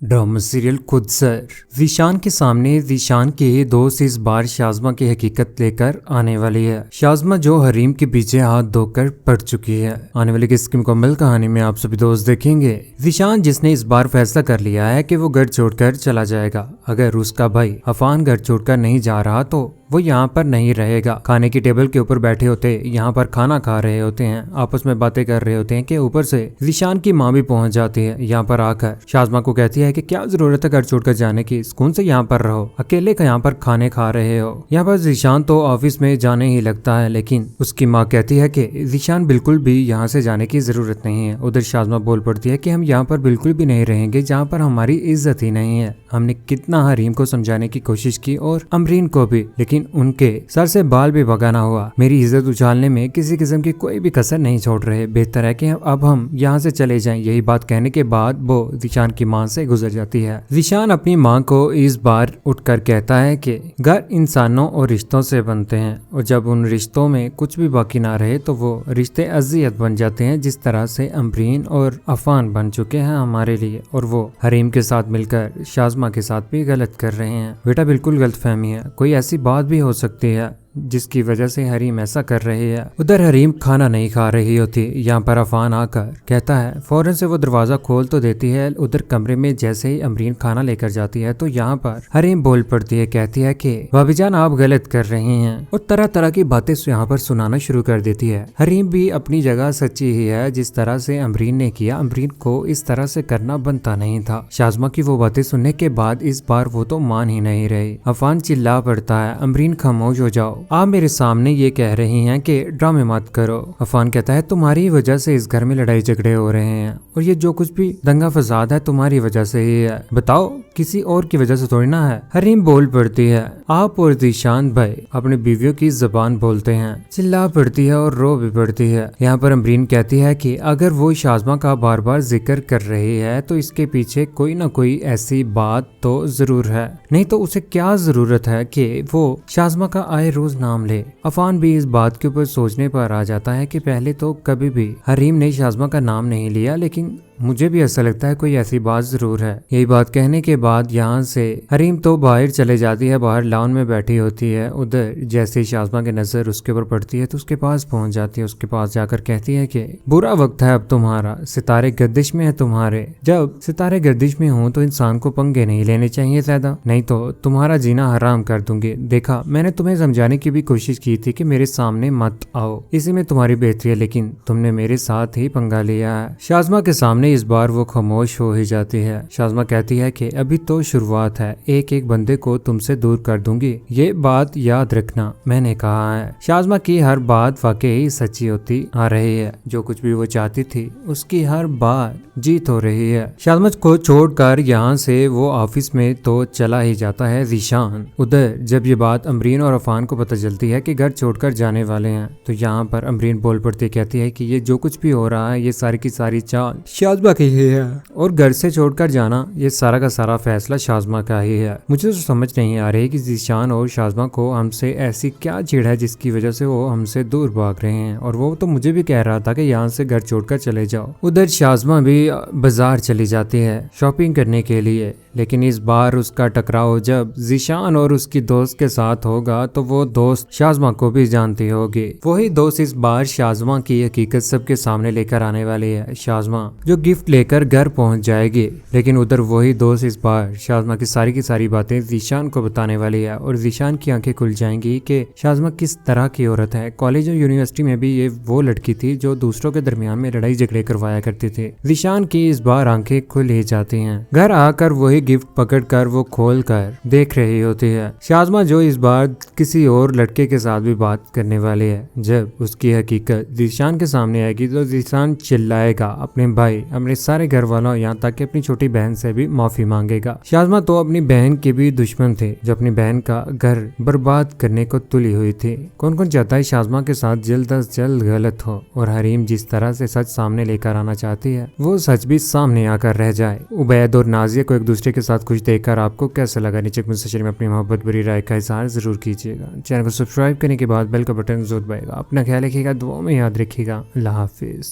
Drama serial खुद sir Zeeshan के सामने ज़ीशान के दोस्त इस बार शाज़मा की हकीकत लेकर आने वाली है। शाज़मा जो हरीम के पीछे हाथ धोकर पड़ चुकी है। आने वाली किस की मुकम्मल कहानी में आप सभी दोस्त देखेंगे। ज़ीशान जिसने इस बार फैसला कर लिया है कि वो घर छोड़कर चला जाएगा। अगर उसका भाई अफान घर छोड़कर नहीं जा रहा तो वो यहाँ पर नहीं रहेगा। खाने की टेबल के ऊपर बैठे होते, यहाँ पर खाना खा रहे होते हैं, आपस में बातें कर रहे होते हैं कि ऊपर से ज़ीशान की माँ भी पहुंच जाती है। यहाँ पर आकर शाज़मा को कहती है कि क्या जरूरत है घर छोड़कर जाने की, सुकून से यहाँ पर रहो, अकेले का यहाँ पर खाने खा रहे हो। यहाँ पर ज़ीशान तो ऑफिस में जाने ही लगता है, लेकिन उसकी माँ कहती है कि ज़ीशान बिल्कुल भी यहाँ से जाने की जरूरत नहीं है। उधर शाज़मा बोल पड़ती है कि हम यहाँ पर बिल्कुल भी नहीं रहेंगे जहाँ पर हमारी इज्जत ही नहीं है। हमने कितना हरीम को समझाने की कोशिश की और अमरीन को भी, लेकिन उनके सर से बाल भी भगाना हुआ। मेरी इज्जत उछालने में किसी किस्म की कोई भी कसर नहीं छोड़ रहे। बेहतर है कि अब हम यहाँ से चले जाएं। यही बात कहने के बाद वो ज़ीशान की माँ से गुजर जाती है। ज़ीशान अपनी माँ को इस बार उठकर कहता है कि घर इंसानों और रिश्तों से बनते हैं और जब उन रिश्तों में कुछ भी बाकी ना रहे तो वो रिश्ते अजियत बन जाते हैं, जिस तरह से अमरीन और अफान बन चुके हैं हमारे लिए। और वो हरीम के साथ मिलकर शाज़मा के साथ भी गलत कर रहे हैं। बेटा बिल्कुल गलतफहमी है, कोई ऐसी बात भी हो सकती है जिसकी वजह से हरीम ऐसा कर रही है। उधर हरीम खाना नहीं खा रही होती। यहाँ पर अफान आकर कहता है, फौरन से वो दरवाजा खोल तो देती है। उधर कमरे में जैसे ही अमरीन खाना लेकर जाती है तो यहाँ पर हरीम बोल पड़ती है, कहती है कि भाभी जान आप गलत कर रही हैं और तरह तरह की बातें यहाँ पर सुनाना शुरू कर देती है। हरीम भी अपनी जगह सच्ची ही है। जिस तरह से अमरीन ने किया, अमरीन को इस तरह से करना बनता नहीं था। शाज़मा की वो बातें सुनने के बाद इस बार वो तो मान ही नहीं रही। अफान चिल्ला पड़ता है, अमरीन खामोश हो जाओ, आप मेरे सामने ये कह रही हैं कि ड्रामे मत करो। अफान कहता है, तुम्हारी वजह से इस घर में लड़ाई झगड़े हो रहे हैं और ये जो कुछ भी दंगा फसाद है तुम्हारी वजह से ही है। बताओ किसी और की वजह से थोड़ी ना है। हरीम बोल पड़ती है, आप और ज़ीशान भाई अपने बीवियों की जबान बोलते हैं। चिल्ला पड़ती है और रो भी पड़ती है। यहाँ पर अमरीन कहती है कि अगर वो शाज़मा का बार बार जिक्र कर रही है तो इसके पीछे कोई ना कोई ऐसी बात तो जरूर है, नहीं तो उसे क्या जरूरत है कि वो शाज़मा का आए रोज नाम ले। अफान भी इस बात के ऊपर सोचने पर आ जाता है कि पहले तो कभी भी हरीम ने शाज़मा का नाम नहीं लिया, लेकिन मुझे भी ऐसा लगता है कोई ऐसी बात जरूर है। यही बात कहने के बाद यहाँ से हरीम तो बाहर चले जाती है, बाहर लॉन में बैठी होती है। उधर जैसे शाज़मा की नजर उसके ऊपर पड़ती है तो उसके पास पहुंच जाती है। उसके पास जाकर कहती है कि बुरा वक्त है अब तुम्हारा, सितारे गर्दिश में है तुम्हारे। जब सितारे गर्दिश में हो तो इंसान को पंगे नहीं लेने चाहिए ज्यादा, नहीं तो तुम्हारा जीना हराम कर दूंगी। देखा मैंने तुम्हें समझाने की भी कोशिश की थी कि मेरे सामने मत आओ, इसी में तुम्हारी बेहतरी है, लेकिन तुमने मेरे साथ ही पंगा लिया है। शाज़मा के सामने इस बार वो खामोश हो ही जाती है। शाज़मा कहती है कि अभी तो शुरुआत है, एक एक बंदे को तुमसे दूर कर दूंगी, ये बात याद रखना मैंने कहा है। शाज़मा की हर बात वाकई सच्ची होती आ रही है। जो कुछ भी वो चाहती थी उसकी हर बात जीत हो रही है। शाज़मा को छोड़कर यहाँ से वो ऑफिस में तो चला ही जाता है ज़ीशान। उधर जब ये बात अमरीन और अफान को पता चलती है कि घर छोड़कर जाने वाले हैं तो यहाँ पर अमरीन बोल पड़ती कहती है कि ये जो कुछ भी हो रहा है ये सारी की सारी चाल शाज़मा की ही है और घर से छोड़कर जाना ये सारा का सारा फैसला शाज़मा का ही है। मुझे तो समझ नहीं आ रही कि ज़ीशान और शाज़मा को हमसे ऐसी क्या चिढ़ है जिसकी वजह से वो हमसे दूर भाग रहे हैं। और वो तो मुझे भी कह रहा था कि यहाँ से घर छोड़कर चले जाओ। उधर शाज़मा भी बाजार चली जाती है शॉपिंग करने के लिए, लेकिन इस बार उसका टकराव जब ज़ीशान और उसकी दोस्त के साथ होगा तो वो दोस्त शाज़मा को भी जानती होगी। वही दोस्त इस बार शाज़मा की हकीकत सबके सामने लेकर आने वाली है। शाज़मा जो गिफ्ट लेकर घर पहुंच जाएगी, लेकिन उधर वही दोस्त इस बार शाज़मा की सारी बातें ज़ीशान को बताने वाली है और ज़ीशान की आंखें खुल जाएंगी कि शाज़मा किस तरह की औरत है। कॉलेज और यूनिवर्सिटी में भी ये वो लड़की थी जो दूसरों के दरमियान में लड़ाई झगड़े करवाया करती थी। ज़ीशान की इस बार आंखें खुल ही जाती हैं। घर आकर वही गिफ्ट पकड़कर वो खोल कर देख रही होती है। शाज़मा जो इस बार किसी और लड़के के साथ भी बात करने वाली है। जब उसकी हकीकत ज़ीशान के सामने आएगी तो ज़ीशान चिल्लाएगा, अपने भाई, अपने सारे घर वालों, यहाँ तक कि अपनी छोटी बहन से भी माफी मांगेगा। शाज़मा तो अपनी बहन के भी दुश्मन थे जो अपनी बहन का घर बर्बाद करने को तुली हुई थी। कौन कौन चाहता है शाज़मा के साथ जल्द अज जल्द गलत हो और हरीम जिस तरह से सच सामने लेकर आना चाहती है वो सच भी सामने आकर रह जाए। उबैद और नाजिया को एक दूसरे के साथ कुछ देखकर आपको कैसा लगा, नीचे कमेंट सेक्शन में अपनी मोहब्बत भरी राय का इजहार जरूर कीजिएगा। चैनल को सब्सक्राइब करने के बाद बेल का बटन जरूर दबाएगा। अपना ख्याल रखिएगा, दुआओं में याद रखिएगा। अल्लाह हाफिज।